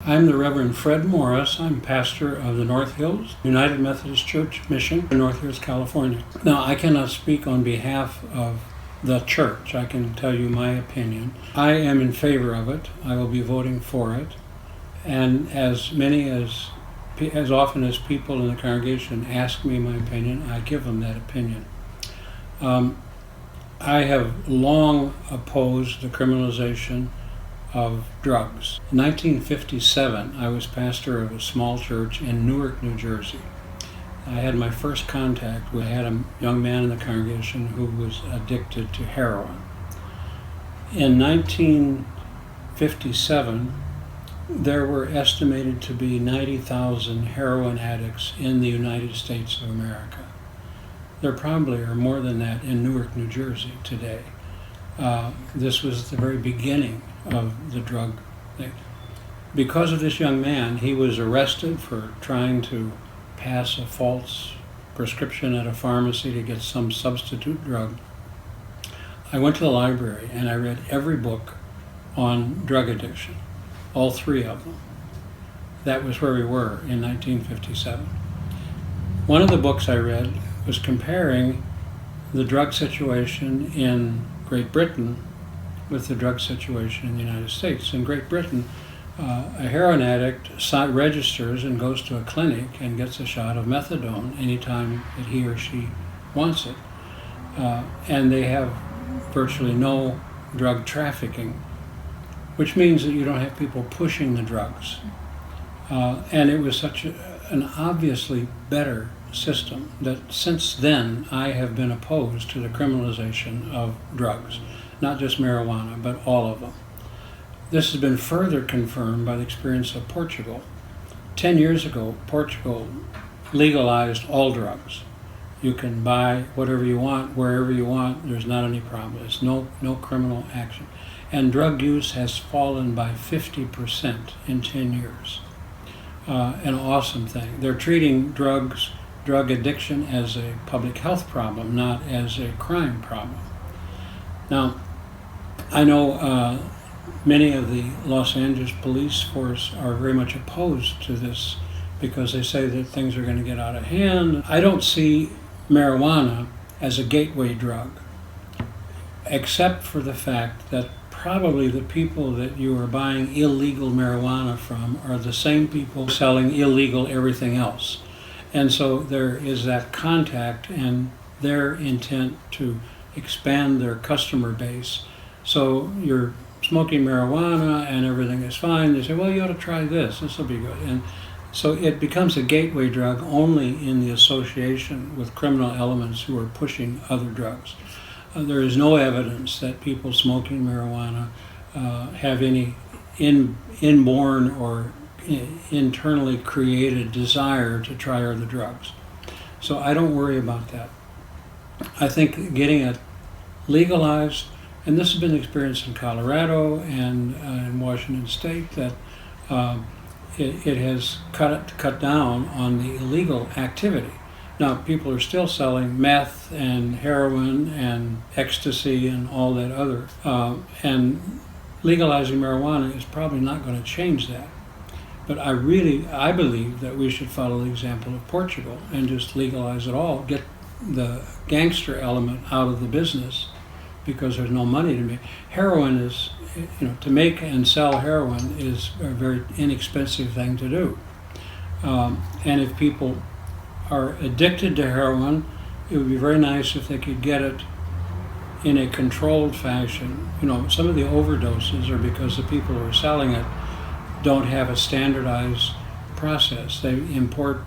I'm the Reverend Fred Morris. I'm pastor of the North Hills United Methodist Church Mission in North Hills, California. Now, I cannot speak on behalf of the church. I can tell you my opinion. I am in favor of it. I will be voting for it. And as often as people in the congregation ask me my opinion, I give them that opinion. I have long opposed the criminalization of drugs. In 1957, I was pastor of a small church in Newark, New Jersey. I had my first contact with a young man in the congregation who was addicted to heroin. In 1957, there were estimated to be 90,000 heroin addicts in the United States of America. There probably are more than that in Newark, New Jersey today. This was the very beginning of the drug thing. Because of this young man, he was arrested for trying to pass a false prescription at a pharmacy to get some substitute drug. I went to the library and I read every book on drug addiction, all three of them. That was where we were in 1957. One of the books I read was comparing the drug situation in Great Britain with the drug situation in the United States. In Great Britain, a heroin addict registers and goes to a clinic and gets a shot of methadone anytime that he or she wants it. And they have virtually no drug trafficking, which means that you don't have people pushing the drugs. And it was such an obviously better system that since then I have been opposed to the criminalization of drugs, not just marijuana, but all of them. This has been further confirmed by the experience of Portugal. 10 years ago, Portugal legalized all drugs. You can buy whatever you want, wherever you want, there's not any problem. There's no criminal action. And drug use has fallen by 50% in 10 years. An awesome thing. They're treating drug addiction as a public health problem, not as a crime problem. Now, I know many of the Los Angeles police force are very much opposed to this because they say that things are going to get out of hand. I don't see marijuana as a gateway drug, except for the fact that probably the people that you are buying illegal marijuana from are the same people selling illegal everything else. And so there is that contact and their intent to expand their customer base. So you're smoking marijuana and everything is fine. They say, well, you ought to try this. This will be good. And so it becomes a gateway drug only in the association with criminal elements who are pushing other drugs. There is no evidence that people smoking marijuana have any inborn or internally created desire to try other drugs. So I don't worry about that. I think getting it legalized, and this has been experienced in Colorado and in Washington State, that it has cut down on the illegal activity. Now, people are still selling meth and heroin and ecstasy and all that other. And legalizing marijuana is probably not going to change that. But I believe that we should follow the example of Portugal and just legalize it all, get the gangster element out of the business because there's no money to make. Heroin is, to make and sell heroin is a very inexpensive thing to do. And if people are addicted to heroin, it would be very nice if they could get it in a controlled fashion. Some of the overdoses are because the people who are selling it don't have a standardized process. They import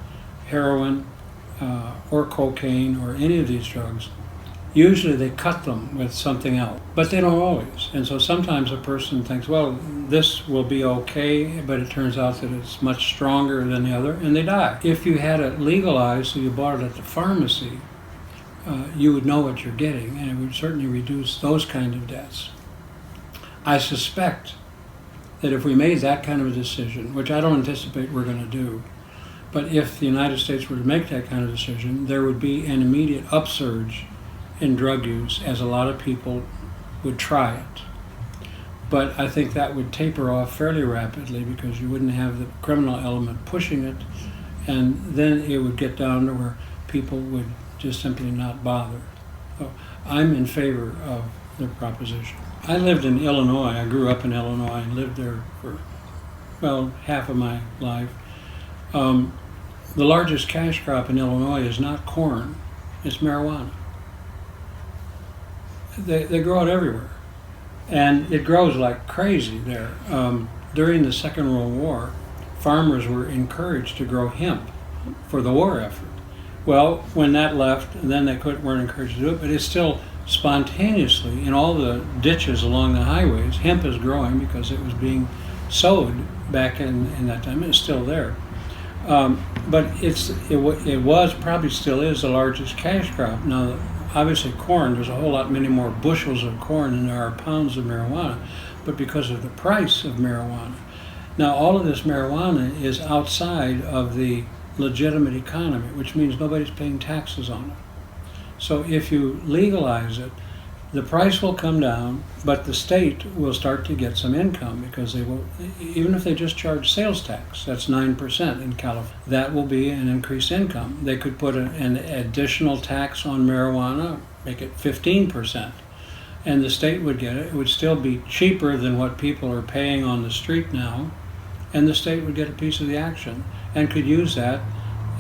heroin or cocaine or any of these drugs. Usually they cut them with something else, but they don't always. And so sometimes a person thinks, well, this will be okay, but it turns out that it's much stronger than the other, and they die. If you had it legalized, so you bought it at the pharmacy, you would know what you're getting, and it would certainly reduce those kind of deaths. I suspect that if we made that kind of a decision, which I don't anticipate we're going to do, but if the United States were to make that kind of decision, there would be an immediate upsurge in drug use, as a lot of people would try it. But I think that would taper off fairly rapidly because you wouldn't have the criminal element pushing it, and then it would get down to where people would just simply not bother. So I'm in favor of the proposition. I lived in Illinois. I grew up in Illinois and lived there for, well, half of my life. The largest cash crop in Illinois is not corn, it's marijuana. They grow it everywhere. And it grows like crazy there. During the Second World War, farmers were encouraged to grow hemp for the war effort. Well, when that left, then they weren't encouraged to do it, but it's still spontaneously in all the ditches along the highways. Hemp is growing because it was being sowed back in that time. It's still there. But it was, probably still is, the largest cash crop. Now, obviously corn, there's a whole lot many more bushels of corn than there are pounds of marijuana, but because of the price of marijuana. Now, all of this marijuana is outside of the legitimate economy, which means nobody's paying taxes on it. So if you legalize it, the price will come down, but the state will start to get some income because they will, even if they just charge sales tax, that's 9% in California, that will be an increased income. They could put an additional tax on marijuana, make it 15%, and the state would get it. It would still be cheaper than what people are paying on the street now, and the state would get a piece of the action and could use that,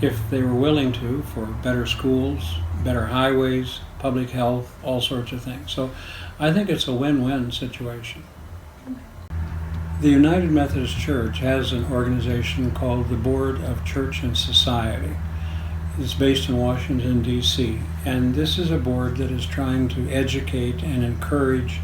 if they were willing to, for better schools, better highways, public health, all sorts of things. So I think it's a win-win situation. The United Methodist Church has an organization called the Board of Church and Society. It's based in Washington, D.C., and this is a board that is trying to educate and encourage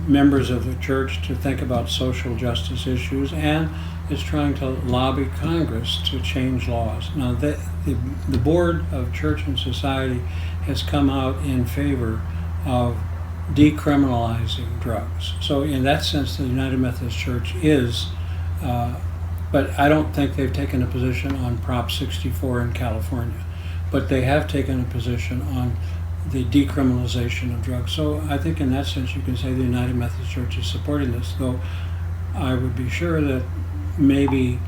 members of the church to think about social justice issues, and is trying to lobby Congress to change laws. Now, the Board of Church and Society has come out in favor of decriminalizing drugs. So in that sense, the United Methodist Church is, but I don't think they've taken a position on Prop 64 in California, but they have taken a position on the decriminalization of drugs. So I think in that sense you can say the United Methodist Church is supporting this, though I would be sure that maybe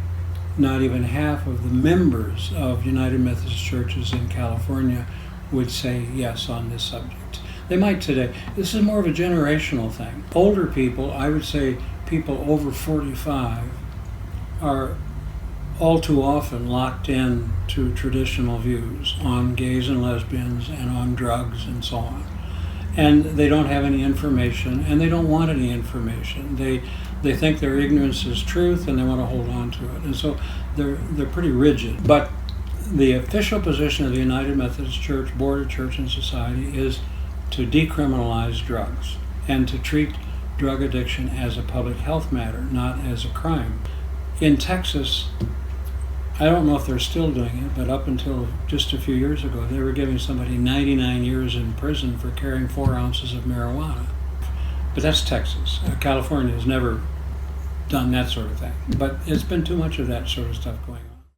not even half of the members of United Methodist churches in California would say yes on this subject. They might today. This is more of a generational thing. Older people, I would say people over 45, are all too often locked in to traditional views on gays and lesbians and on drugs and so on. And they don't have any information, and they don't want any information. They think their ignorance is truth, and they want to hold on to it. And so they're pretty rigid. But the official position of the United Methodist Church Board of Church and Society is to decriminalize drugs and to treat drug addiction as a public health matter, not as a crime. In Texas, I don't know if they're still doing it, but up until just a few years ago, they were giving somebody 99 years in prison for carrying 4 ounces of marijuana. But that's Texas. California has never done that sort of thing. But it's been too much of that sort of stuff going on.